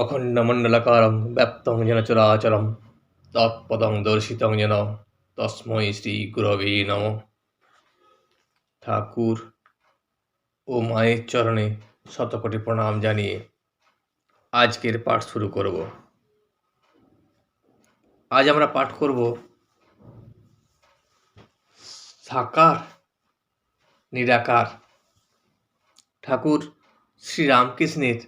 অখণ্ডমণ্ডলাকারং ব্যাপ্তং যেন চরাচরম তৎপদং দর্শিতং যেন তস্মৈ শ্রীগুরবে নমঃ। ঠাকুর ও মায়ের চরণে শতকোটি প্রণাম জানিয়ে আজকের পাঠ শুরু করব। আজ আমরা পাঠ করব সাকার নিরাকার ঠাকুর শ্রীরামকৃষ্ণের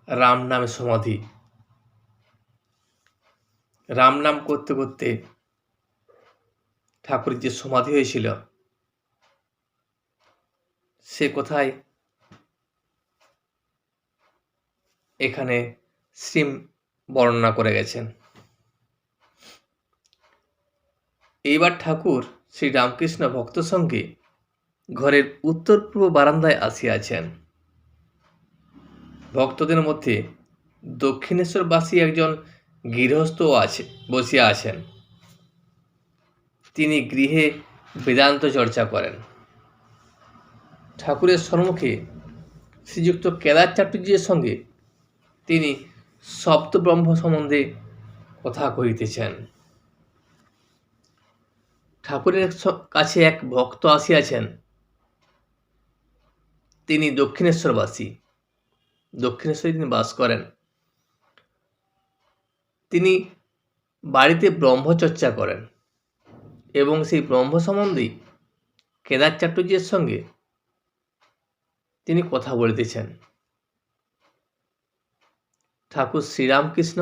রাম নামে সমাধি। রাম নাম করতে করতে ঠাকুরের যে সমাধি হয়েছিল সে কোথায় এখানে শ্রীম বর্ণনা করে গেছেন। এইবার ঠাকুর শ্রী রামকৃষ্ণ ভক্ত সঙ্গে ঘরের উত্তর পূর্ব বারান্দায় আসিয়াছেন। ভক্তদের মধ্যে দক্ষিণেশ্বরবাসী একজন গৃহস্থও বসিয়া আছেন। তিনি গৃহে বেদান্ত চর্চা করেন। ঠাকুরের সম্মুখে শ্রীযুক্ত কেদার চাটুর্যের সঙ্গে তিনি সপ্তব্রহ্ম সম্বন্ধে কথা কহিতেছেন। ঠাকুরের কাছে এক ভক্ত আসিয়াছেন। তিনি দক্ষিণেশ্বরবাসী, দক্ষিণেশ্বরে তিনি বাস করেন। তিনি বাড়িতে ব্রহ্মচর্চা করেন এবং সেই ব্রহ্ম সম্বন্ধেই কেদার চাটুর্যের সঙ্গে তিনি কথা বলিতেছেন। ঠাকুর শ্রীরামকৃষ্ণ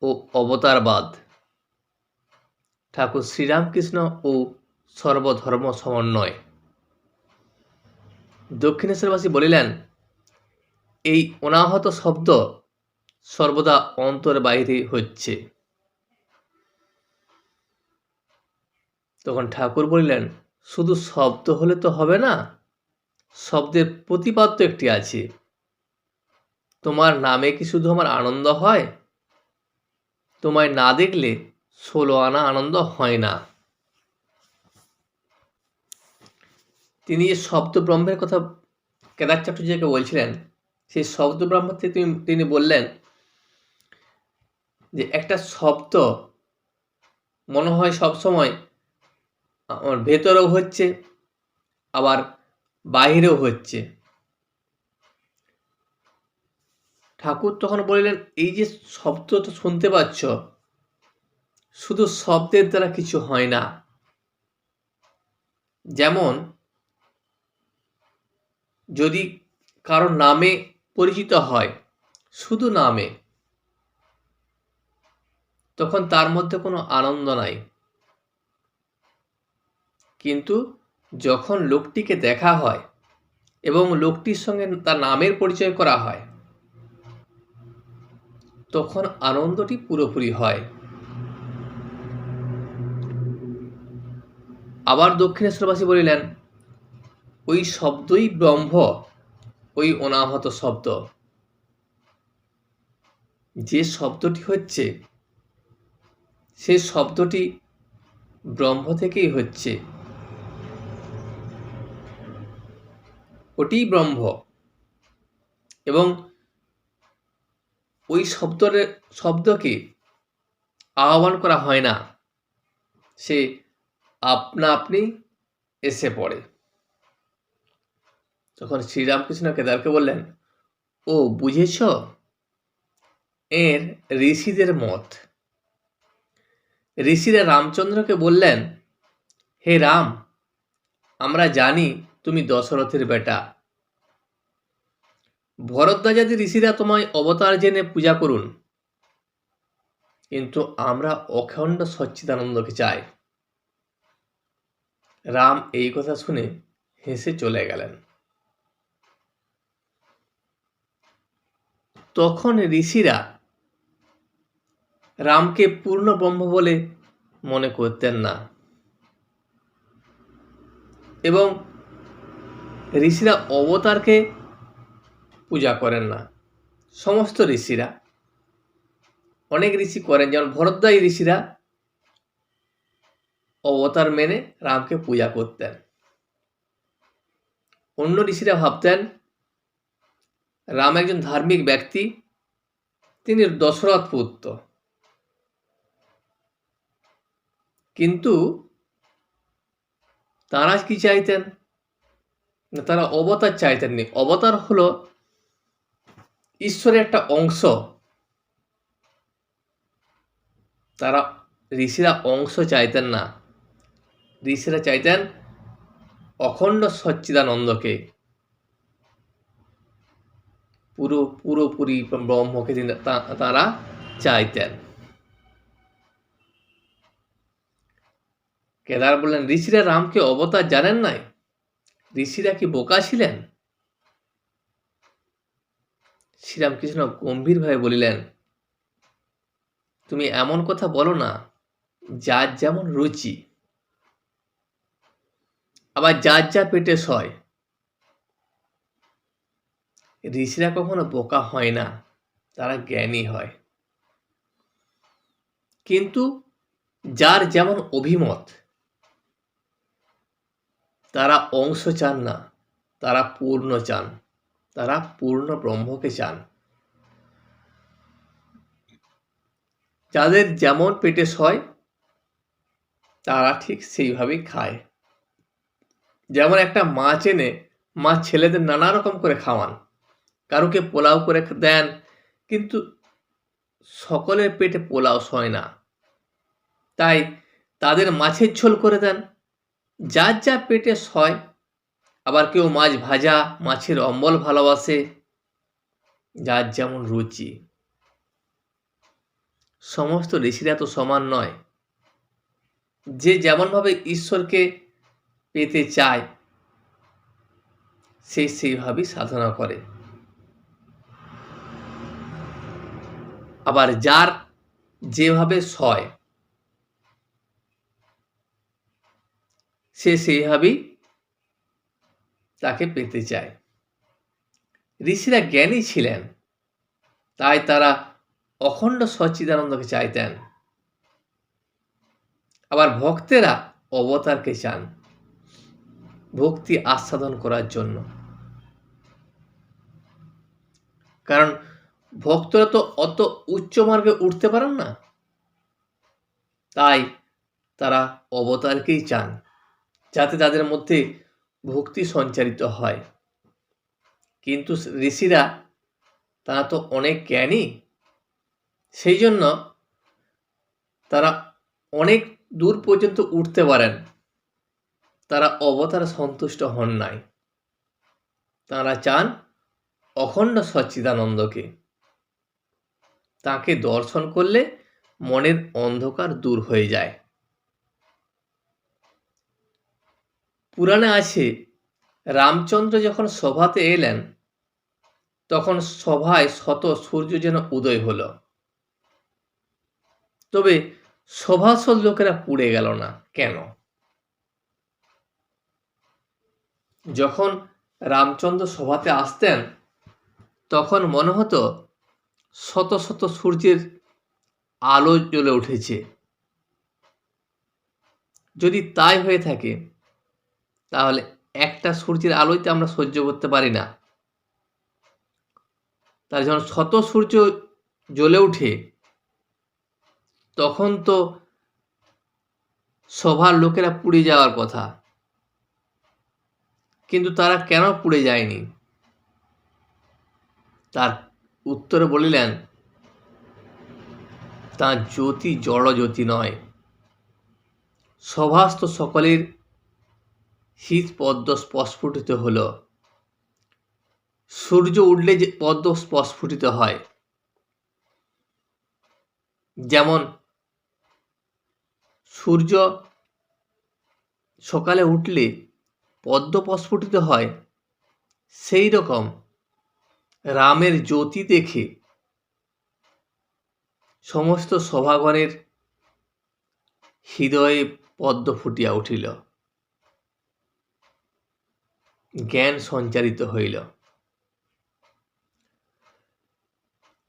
ও অবতারবাদ, ঠাকুর শ্রীরামকৃষ্ণ ও সর্বধর্ম সমন্বয়। দক্ষিণেশ্বরবাসী বলিলেন, এই অনাহত শব্দ সর্বদা অন্তর বাইরে হচ্ছে। তখন ঠাকুর বলিলেন, শুধু শব্দ হলে তো হবে না, শব্দের প্রতিপাদ্য একটি আছে। তোমার নামে কি শুধু আমার আনন্দ হয়? তোমায় না দেখলে 16 আনা আনন্দ হয় না। তিনি যে শব্দ ব্রহ্মের কথা কেদার চাটুর্যকে বলছিলেন, সেই শব্দ ব্রহ্ম থেকে তিনি বললেন যে একটা শব্দ মনে হয় সবসময় আমার ভেতরেও হচ্ছে আবার বাহিরেও হচ্ছে। ঠাকুর তখন বললেন, এই যে শব্দটা শুনতে পাচ্ছ, শুধু শব্দের দ্বারা কিছু হয় না। যেমন যদি কারো নামে পরিচিত হয়, শুধু নামে, তখন তার মধ্যে কোনো আনন্দ নাই। কিন্তু যখন লোকটিকে দেখা হয় এবং লোকটির সঙ্গে তার নামের পরিচয় করা হয়, তখন আনন্দটি পুরোপুরি হয়। আবার দক্ষিণেশ্বরবাসী বলিলেন, ওই শব্দই ব্রহ্ম, ওই অনাহত শব্দ। যে শব্দটি হচ্ছে সে শব্দটি ব্রহ্ম থেকেই হচ্ছে, ওটি ব্রহ্ম। এবং ওই শব্দকে আহ্বান করা হয় না, সে আপনা আপনি এসে পড়ে। তখন শ্রীরামকৃষ্ণ কেদারকে বললেন, ও বুঝেছ, এর ঋষিদের মত। ঋষিরা রামচন্দ্রকে বললেন, হে রাম, আমরা জানি তুমি দশরথের বেটা। ভরদ্বাজাদি ঋষিরা তোমায় অবতার জেনে পূজা করুন, কিন্তু আমরা অখণ্ড সচ্চিদানন্দকে চাই। রাম এই কথা শুনে হেসে চলে গেলেন। তখন ঋষিরা রামকে পূর্ণ ব্রহ্ম বলে মনে করতেন না এবং ঋষিরা অবতারকে পূজা করেন না। সমস্ত ঋষিরা, অনেক ঋষি করেন, যেমন ভরদ্বাজ ঋষিরা অবতার মেনে রামকে পূজা করতেন। অন্য ঋষিরা ভাবতেন রাম একজন ধার্মিক ব্যক্তি, তিনি দশরথ পুত্র, কিন্তু তারা কি চাইতেন? তারা অবতার চাইতেননি। অবতার হলো ঈশ্বরের একটা অংশ। তারা ঋষিরা অংশ চাইতেন না, ঋষিরা চাইতেন অখণ্ড সচ্চিদানন্দকে, পুরোপুরি ব্রহ্মকে তারা চাইতেন। কেদার বললেন, ঋষিরা রামকে অবতার জানেন নাই? ঋষিরা কি বোকা ছিলেন? শ্রীরামকৃষ্ণ গম্ভীরভাবে বলিলেন, তুমি এমন কথা বলো না, যার যেমন রুচি, আবার যার যা পেটে সয়। ঋষিরা কখনো বোকা হয় না, তারা জ্ঞানী হয়। কিন্তু যার যেমন অভিমত, তারা অংশ চান না, তারা পূর্ণ চান, তারা পূর্ণ ব্রহ্মকে চান। যাদের যেমন পেটে সয় তারা ঠিক সেইভাবেই খায়। যেমন একটা মাছ এনে মাছ ছেলেদের নানা রকম করে খাওয়ান, কারুকে পোলাও করে দেন, কিন্তু সকলের পেটে পোলাও সয় না, তাই তাদের মাছের ঝোল করে দেন, যার যা পেটে সয়। আবার কেউ মাছ ভাজা, মাছের অম্বল ভালোবাসে, যার যেমন রুচি। সমস্ত ঋষিরা তো সমান নয়। যে যেমনভাবে ঈশ্বরকে পেতে চায় সে সেইভাবেই সাধনা করে। আবার যার যেভাবে সয় সে সেইভাবেই তাকে পেতে চায়। ঋষিরা জ্ঞানী ছিলেন, তাই তারা অখণ্ড সচ্চিদানন্দকে চাইতেন। আবার ভক্তেরা অবতারকে চান ভক্তি আস্বাদন করার জন্য, কারণ ভক্তরা তো অত উচ্চ মার্গে উঠতে পারেন না, তাই তারা অবতারকেই চান, যাতে তাদের মধ্যে ভক্তি সঞ্চারিত হয়। কিন্তু ঋষিরা তারা তো অনেক জ্ঞানী, সেই জন্য তারা অনেক দূর পর্যন্ত উঠতে পারেন, তারা অবতারে সন্তুষ্ট হন নাই, তারা চান অখণ্ড সচ্চিদানন্দকে। তাকে দর্শন করলে মনের অন্ধকার দূর হয়ে যায়। পুরাণে আছে, রামচন্দ্র যখন সভাতে এলেন তখন সভায় শত সূর্য যেন উদয় হলো, তবে সভাসদ লোকেরা পুড়ে গেল না কেন? যখন রামচন্দ্র সভাতে আসতেন তখন মনে হতো শত শত সূর্যের আলো জ্বলে উঠেছে। যদি তাই হয়ে থাকে তাহলে একটা সূর্যের আলোইতে আমরা সহ্য করতে পারি না, তার যখন শত সূর্য জ্বলে উঠে তখন তো সভার লোকেরা পুড়ে যাওয়ার কথা, কিন্তু তারা কেন পুড়ে যায়নি? তার উত্তরে বলিলেন, তাঁর জ্যোতি জড় জ্যোতি নয়, সভাস্থ সকলের শীত পদ্ম স্ফুটিত হল। সূর্য উঠলে যে পদ্ম স্ফুটিত হয়, যেমন সূর্য সকালে উঠলে পদ্ম প্রস্ফুটিত হয়, সেই রকম রামের জ্যোতি দেখে সমস্ত সভাগণের হৃদয়ে পদ্ম ফুটিয়া উঠিল, জ্ঞান সঞ্চারিত হইল।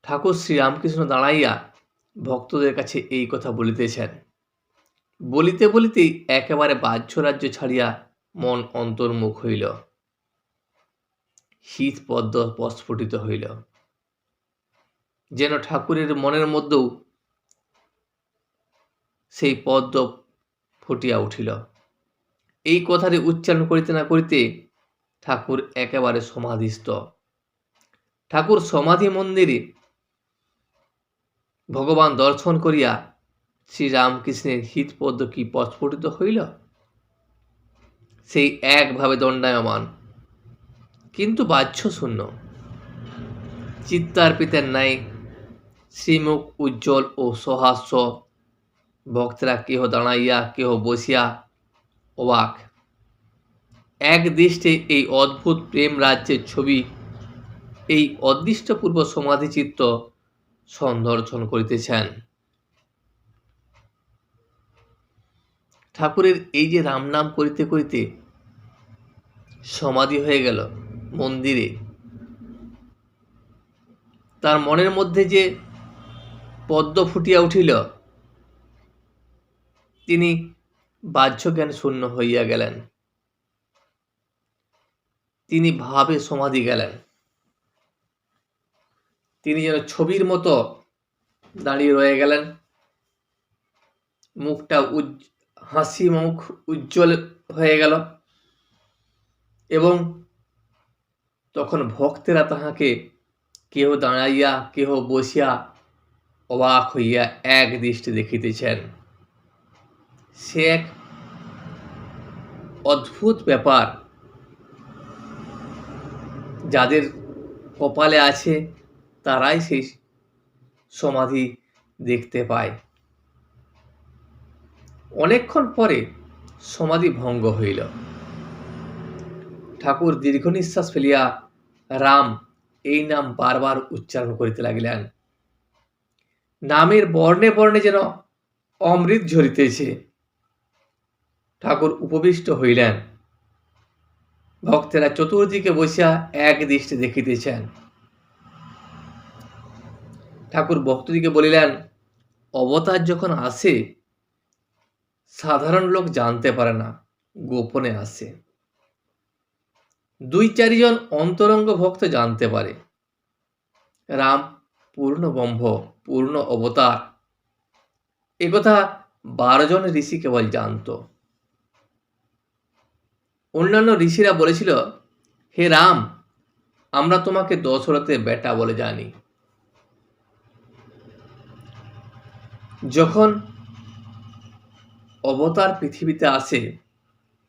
ঠাকুর শ্রীরামকৃষ্ণ দাঁড়াইয়া ভক্তদের কাছে এই কথা বলিতেছেন। বলিতে বলিতেই একেবারে বাহ্য রাজ্য ছাড়িয়া মন অন্তর্মুখ হইল, শীত পদ্ম প্রস্ফুটিত হইল। যেন ঠাকুরের মনের মধ্যেও সেই পদ্ম ফুটিয়া উঠিল। এই কথাটি উচ্চারণ করিতে না করিতে ঠাকুর একেবারে সমাধিস্থ। ঠাকুর সমাধি মন্দিরে ভগবান দর্শন করিয়া শ্রীরামকৃষ্ণের হৃৎপদ্ম কি প্রস্ফুটিত হইল, সেই একভাবে দণ্ডায়মান, কিন্তু বাহ্যশূন্য। চিত্তার্পিতের ন্যায় শ্রীমুখ উজ্জ্বল ও সহাস্য। ভক্তরা কেহ দাঁড়াইয়া কেহ বসিয়া অবাক। এক দৃষ্টে এই অদ্ভুত প্রেম রাজ্যের ছবি এই অদৃষ্টপূর্ব সমাধিচিত্ত সন্দর্শন করিতেছেন। ঠাকুরের এই যে রাম নাম করিতে করিতে সমাধি হয়ে গেল মন্দিরে, তার মনের মধ্যে যে পদ্ম ফুটিয়া উঠিল, তিনি বাহ্যজ্ঞান শূন্য হইয়া গেলেন। তিনি ভাবে সমাধি গেলেন। তিনি যেন ছবির মতো দাঁড়িয়ে রয়ে গেলেন। মুখটা হাসি মুখ উজ্জ্বল হয়ে গেল, এবং তখন ভক্তেরা তাহাকে কেহ দাঁড়াইয়া কেহ বসিয়া অবাক হইয়া এক দৃষ্টি দেখিতেছেন। সে এক অদ্ভুত ব্যাপার। যাদের কপালে আছে তারাই সেই সমাধি দেখতে পায়। অনেকক্ষণ পরে সমাধি ভঙ্গ হইল। ঠাকুর দীর্ঘ নিঃশ্বাস ফেলিয়া রাম এই নাম বারবার উচ্চারণ করিতে লাগিলেন। নামের বর্ণে বর্ণে যেন অমৃত ঝরিতেছে। ঠাকুর উপবিষ্ট হইলেন। ভক্তেরা চতুর্দিকে বসিয়া এক দৃষ্টি দেখিতেছেন। ঠাকুর ভক্তদিকে বলিলেন, অবতার যখন আসে সাধারণ লোক জানতে পারে না, গোপনে আসে। 2-4 জন অন্তরঙ্গ ভক্ত জানতে পারে। রাম পূর্ণ ব্রহ্ম, পূর্ণ অবতার, একথা 12 জন ঋষি কেবল জানত। অন্যান্য ঋষিরা বলেছিল, হে রাম, আমরা তোমাকে দশরথের বেটা বলে জানি। যখন অবতার পৃথিবীতে আসে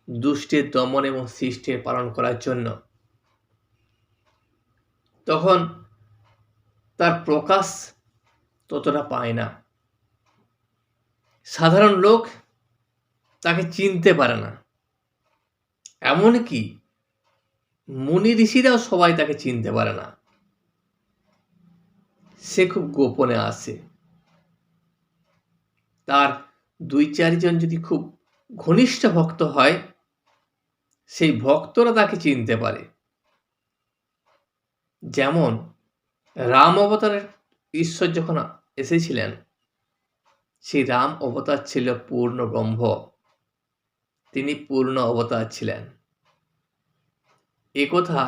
দুষ্টের দমন এবং সৃষ্টির পালন করার জন্য, তখন তার প্রকাশ ততটা পায় না। সাধারণ লোক তাকে চিনতে পারে না। এমনকি মুনি ঋষিরাও সবাই তাকে চিনতে পারে না। সে খুব গোপনে আসে। তার 2-4 জন যদি খুব ঘনিষ্ঠ ভক্ত হয়, সেই ভক্তরা তাকে চিনতে পারে। যেমন রাম অবতারের ঈশ্বর যখন এসেছিলেন, সেই রাম অবতার ছিল পূর্ণ ব্রহ্ম। তিনি পূর্ণ অবতার ছিলেন। একথা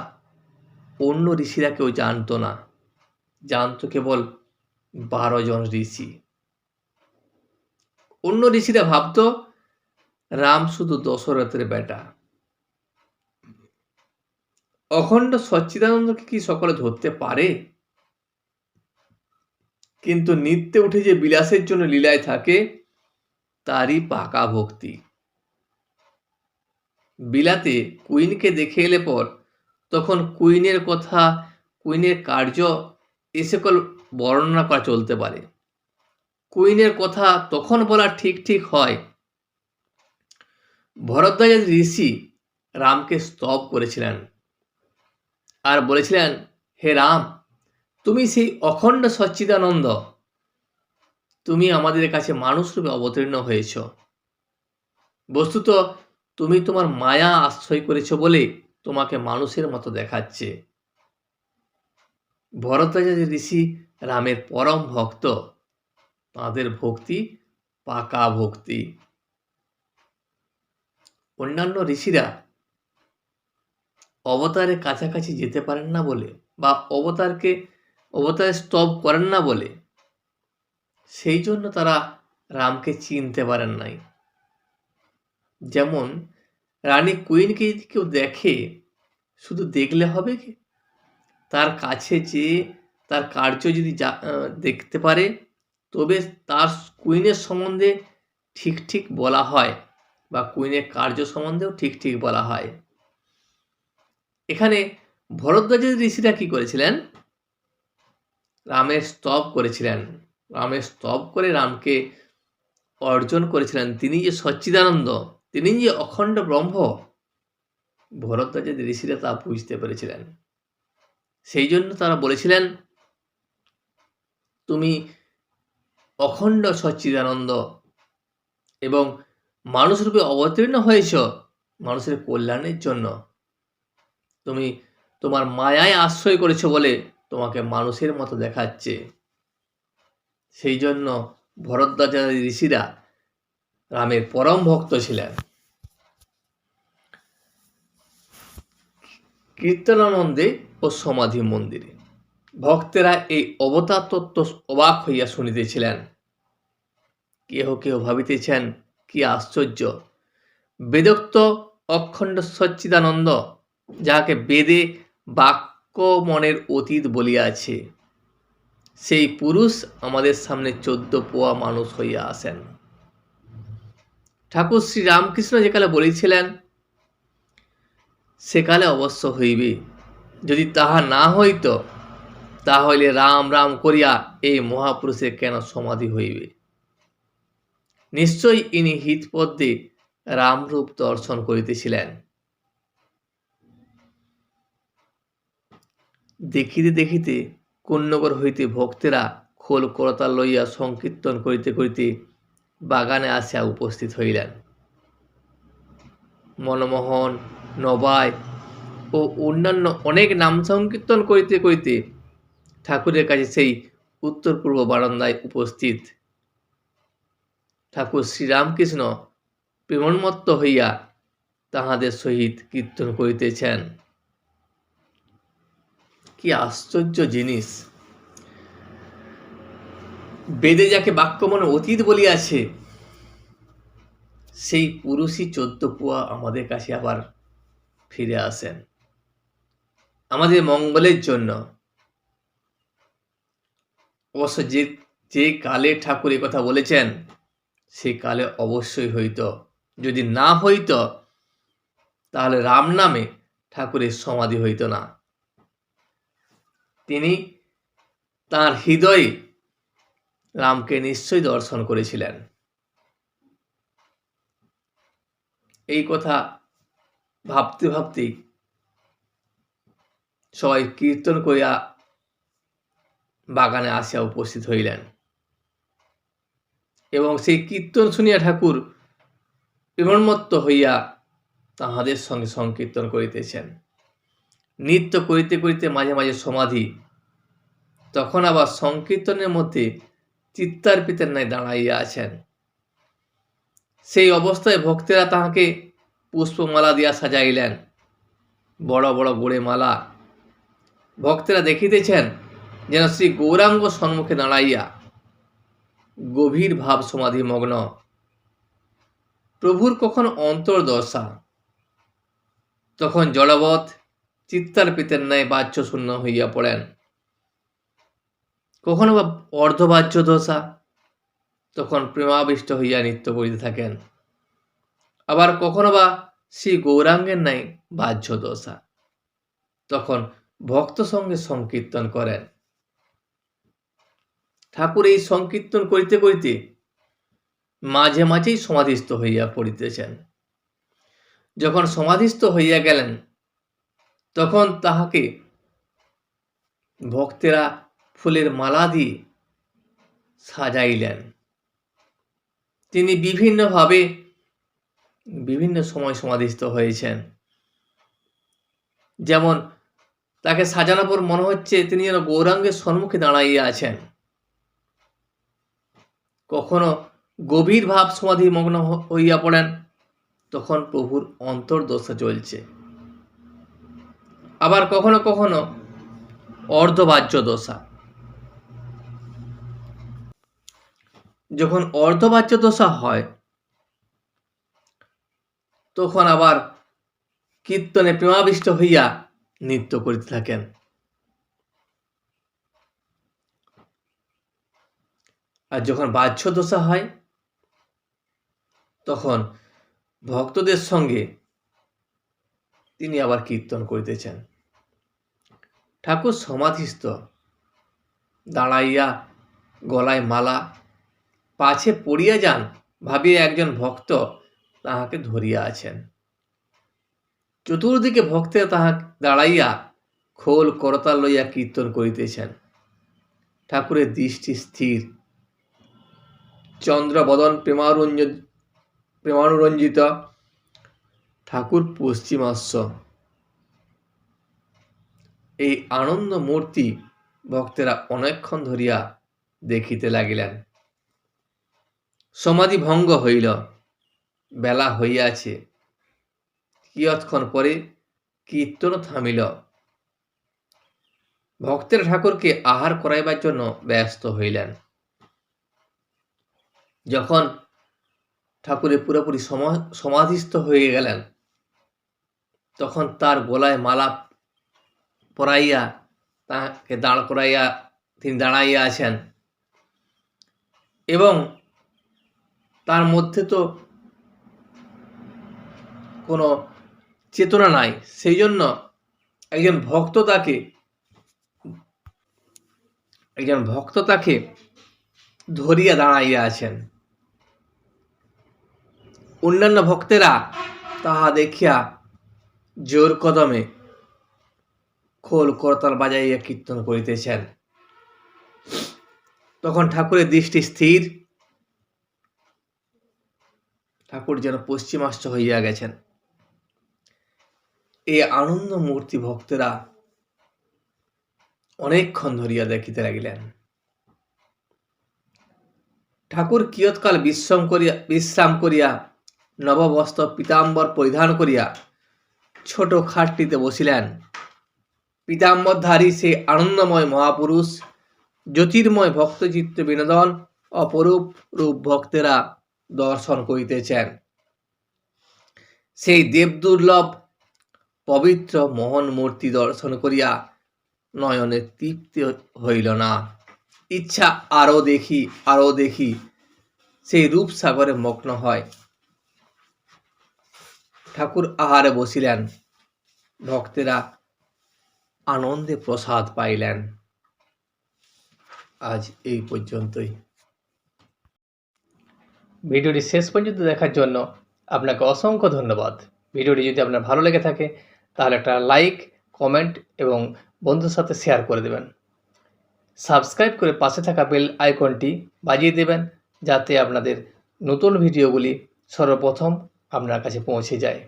অন্য ঋষিরা কেউ জানত না। জানত কেবল 12 জন ঋষি। অন্য ঋষিরা ভাবত রাম শুধু দশরথের বেটা। অখণ্ড সচ্চিদানন্দকে কি সকলে ধরতে পারে? কিন্তু নিত্যে উঠে যে বিলাসের জন্য লীলায় থাকে, তারই পাকা ভক্তি। বিলাতে কুইনকে দেখে এলে পর তখন কুইনের কথা, কুইনের কার্য এ সকল বর্ণনা করা চলতে পারে। কুইনের কথা তখন বলা ঠিক ঠিক হয়। ভরদ্বাজ ঋষি রামকে স্তব করেছিলেন আর বলেছিলেন, হে রাম, তুমি সেই অখণ্ড সচ্চিদানন্দ, তুমি আমাদের কাছে মানুষ রূপে অবতীর্ণ হয়েছ। বস্তুত তুমি তোমার মায়া আশ্রয় করেছ বলে তোমাকে মানুষের মতো দেখাচ্ছে। ভরদ্বাজ ঋষি রামের পরম ভক্ত। তাঁদের ভক্তি পাকা ভক্তি। অন্যান্য ঋষিরা অবতারের কাছাকাছি যেতে পারেন না বলে, বা অবতারকে অবতার স্তব করেন না বলে, সেই জন্য তারা রামকে চিনতে পারেন নাই। যেমন রানী কুইনকে যদি কেউ দেখে, শুধু দেখলে হবে কি? তার কাছে যেয়ে তার কার্য যদি দেখতে পারে, তবে তার কুইনের সম্বন্ধে ঠিক ঠিক বলা হয়, বা কুইনের কার্য সম্বন্ধেও ঠিক ঠিক বলা হয়। এখানে ভরদ্বাজের ঋষিরা কি করেছিলেন? রামের স্তব করেছিলেন। রামের স্তব করে রামকে অর্জন করেছিলেন। তিনি যে সচ্চিদানন্দ, তিনি যে অখণ্ড ব্রহ্ম, ভরদ্বাজের ঋষিরা তা বুঝতে পেরেছিলেন। সেই জন্য তারা বলেছিলেন, তুমি অখণ্ড সচ্চিদানন্দ এবং মানুষরূপে অবতীর্ণ হয়েছ মানুষের কল্যাণের জন্য। তুমি তোমার মায়ায় আশ্রয় করেছ বলে তোমাকে মানুষের মতো দেখাচ্ছে। সেই জন্য ভরদ্বাজার ঋষিরা রামের পরম ভক্ত ছিলেন। কীর্তনানন্দে ও সমাধি মন্দিরে ভক্তেরা এই অবতার তত্ত্ব অবাক হইয়া শুনিতেছিলেন। কেহ কেহ ভাবিতেছেন, কি আশ্চর্য! বেদোক্ত অখণ্ড সচ্চিদানন্দ, যাহাকে বেদে বাক্য মনের অতীত বলিয়াছে, সেই পুরুষ আমাদের সামনে 14 পোয়া মানুষ হইয়া আসেন। ঠাকুর শ্রী রামকৃষ্ণ যেকালে বলেছিলেন, সেকালে অবশ্য হইবে। যদি তাহা না হইত, তাহলে রাম রাম করিয়া এই মহাপুরুষের কেন সমাধি হইবে? নিশ্চয়ই ইনি হিতপদ্মে রামরূপ দর্শন করিতেছিলেন। দেখিতে দেখিতে কোন্নগর হইতে ভক্তেরা খোল করতাল লইয়া সংকীর্তন করিতে করিতে বাগানে আসিয়া উপস্থিত হইলেন। মনমোহন, নবায় ও অন্যান্য অনেক নাম সংকীর্তন করিতে করিতে ঠাকুরের কাছে সেই উত্তর পূর্ব বারান্দায় উপস্থিত। ঠাকুর শ্রীরামকৃষ্ণ প্রেমোন্মত্ত হইয়া তাহাদের সহিত কীর্তন করিতেছেন। কি আশ্চর্য জিনিস! বেদে যাকে বাক্যমনে অতীত বলিয়াছে, সেই পুরুষই 14 পোয়া আমাদের কাছে আবার ফিরে আসেন আমাদের মঙ্গলের জন্য। অবশ্য যে কালে ঠাকুর এই কথা বলেছেন, সেই কালে অবশ্যই হইত। যদি না হইত, তাহলে রাম নামে ঠাকুরের সমাধি হইত না। তিনি তাঁর হৃদয়ে রামকে নিশ্চয়ই দর্শন করেছিলেন। এই কথা ভাবতে ভাবতে সবাই কীর্তন করিয়া বাগানে আসিয়া উপস্থিত হইলেন, এবং সেই কীর্তন শুনিয়া ঠাকুর প্রেমোন্মত্ত হইয়া তাহাদের সঙ্গে সংকীর্তন করিতেছেন। নৃত্য করিতে করিতে মাঝে মাঝে সমাধি, তখন আবার সংকীর্তনের মধ্যে চিত্তার্পিতের ন্যায় দাঁড়াইয়া আছেন। সেই অবস্থায় ভক্তেরা তাহাকে পুষ্পমালা দিয়া সাজাইলেন, বড় বড় গোড়ে মালা। ভক্তেরা দেখিতেছেন যেন শ্রী গৌরাঙ্গ সম্মুখে দাঁড়াইয়া গভীর ভাব সমাধি মগ্ন। প্রভুর কখনো অন্তর্দশা, তখন জড়বৎ চিত্তার্পিতের ন্যায় বাহ্যশূন্য হইয়া পড়েন। কখনো বা অর্ধবাহ্য দশা, তখন প্রেমাবিষ্ট হইয়া নৃত্য করিতে থাকেন। আবার কখনো বা শ্রী গৌরাঙ্গের ন্যায় বাহ্য দশা, তখন ভক্ত সঙ্গে সংকীর্তন করেন। ঠাকুর এই সংকীর্তন করিতে করিতে মাঝে মাঝেই সমাধিস্থ হইয়া পড়িতেছেন। যখন সমাধিস্থ হইয়া গেলেন, তখন তাহাকে ভক্তেরা ফুলের মালা দিয়ে সাজাইলেন। তিনি বিভিন্নভাবে বিভিন্ন সময় সমাধিস্থ হয়েছেন। যেমন তাকে সাজানোর পর মনে হচ্ছে তিনি যেন গৌরাঙ্গের সম্মুখে দাঁড়াইয়া আছেন। কখনো গভীর ভাব সমাধি মগ্ন হইয়া পড়েন, তখন প্রভুর অন্তর্দশা চলছে। আবার কখনো কখনো অর্ধবাহ্য দশা, যখন অর্ধবাচ্য দশা হয় তখন আবার কীর্তনে প্রেমাবিষ্ট হইয়া নৃত্য করিতে থাকেন। আর যখন বাহ্য দশা হয় তখন ভক্তদের সঙ্গে তিনি আবার কীর্তন করিতেছেন। ঠাকুর সমাধিস্থ, দাঁড়াইয়া গলায় মালা, পাছে পড়িয়া যান ভাবিয়া একজন ভক্ত তাহাকে ধরিয়া আছেন। চতুর্দিকে ভক্তেরা তাহা দাঁড়াইয়া খোল করতাল লইয়া কীর্তন করিতেছেন। ঠাকুরের দৃষ্টি স্থির, চন্দ্রবদন প্রেমানুরঞ্জিত। ঠাকুর পশ্চিমাস্য। এই আনন্দ মূর্তি ভক্তেরা অনেকক্ষণ ধরিয়া দেখিতে লাগিলেন। সমাধি ভঙ্গ হইল, বেলা হইয়াছে। কিয়ৎক্ষণ পরে কীর্তন থামিল। ভক্তেরা ঠাকুরকে আহার করাইবার জন্য ব্যস্ত হইলেন। যখন ঠাকুরে পুরোপুরি সমাধিস্থ হয়ে গেলেন তখন তার গলায় মালা পরাইয়া তাকে দাঁড় করাইয়া তিনি দাঁড়াইয়া আছেন এবং তার মধ্যে তো কোনো চেতনা নাই, সেই জন্য একজন ভক্ত তাকে ধরিয়া দাঁড়াইয়া আছেন। অন্যান্য ভক্তেরা তাহা দেখিয়া জোর কদমে খোল করতাল বাজাইয়া কীর্তন করিতেছেন। তখন ঠাকুরের দৃষ্টি স্থির, ঠাকুর যেন পশ্চিমাশ্চ হইয়া গেছেন। এই আনন্দ মূর্তি ভক্তেরা অনেকক্ষণ ধরিয়া দেখিতে লাগিলেন। ঠাকুর কিয়ৎকাল বিশ্রাম করিয়া নববস্ত্র পীতাম্বর পরিধান করিয়া ছোট খাটটিতে বসিলেন। পীতাম্বরধারী সেই আনন্দময় মহাপুরুষ, জ্যোতির্ময় ভক্তচিত্ত বিনোদন অপরূপ রূপ ভক্তেরা দর্শন করিতেছেন। সেই দেবদুর্লভ পবিত্র মোহন মূর্তি দর্শন করিয়া নয়নে তৃপ্তি হইল না। ইচ্ছা আরো দেখি সেই রূপসাগরে মগ্ন হয়। ঠাকুর আহারে বসিলেন, ভক্তেরা আনন্দে প্রসাদ পাইলেন। আজ এই পর্যন্তই। ভিডিওটি শেষ পর্যন্ত দেখার জন্য আপনাকে অসংখ্য ধন্যবাদ। ভিডিওটি যদি আপনার ভালো লেগে থাকে তাহলে একটা লাইক, কমেন্ট এবং বন্ধুর সাথে শেয়ার করে দেবেন। সাবস্ক্রাইব করে পাশে থাকা বেল আইকনটি বাজিয়ে দেবেন যাতে আপনাদের নতুন ভিডিওগুলি সর্বপ্রথম আপনার কাছে পৌঁছে যায়।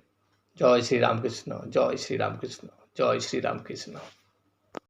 জয় শ্রী রামকৃষ্ণ, জয় শ্রী রামকৃষ্ণ, জয় শ্রী রামকৃষ্ণ।